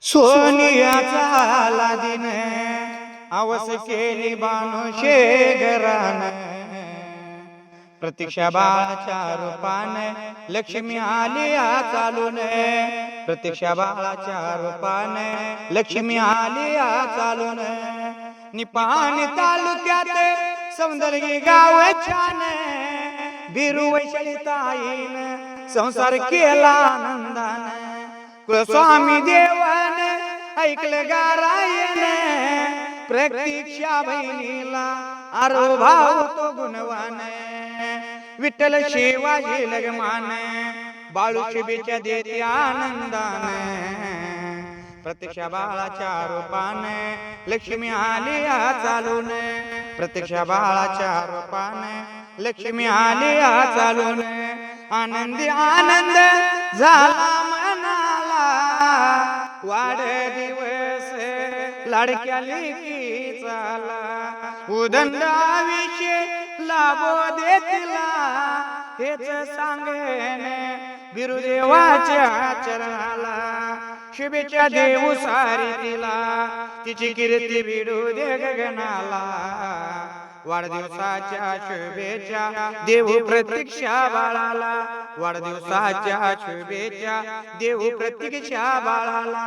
सोनियाचा लादीन आवस केली बाणुशे घरान, प्रतीक्षा बाळाच्या रूपान लक्ष्मी आली चालून, प्रतीक्षा बाळाच्या रूपान लक्ष्मी आली चालून. निपाणी तालुक्यात सौंदर्य गाव छान, बिरू वैशालीताईन संसार केला आनंदान. कुलस्वामी देवान ऐकलं गारायण, प्रतीक्षा बहिणीला आरो भाव तो गुणवान. विठ्ठल शिवाजी लगमान बाळू शुभेच्छा देते आनंदान. प्रतीक्षा बाळाच्या रूपान लक्ष्मी आली चालून, प्रतीक्षा बाळाच्या रूपान लक्ष्मी आली चालून. आनंदी आनंद झाला मनाला, वाढदिवस लाडक्या लेकीचा उदंड आयुष्य लाभो दे तिला. हेच सांगेन बिरुदेवाच्या चरणाला, शुभेच्छा देऊ सारी तिला, तिची कीर्ती बिडू दे गगनाला. वाढदिवसाच्या शुभेच्छा देऊ प्रतीक्षा बाळाला, वाढदिवसाच्या शुभेच्छा देऊ प्रतीक्षा बाळाला.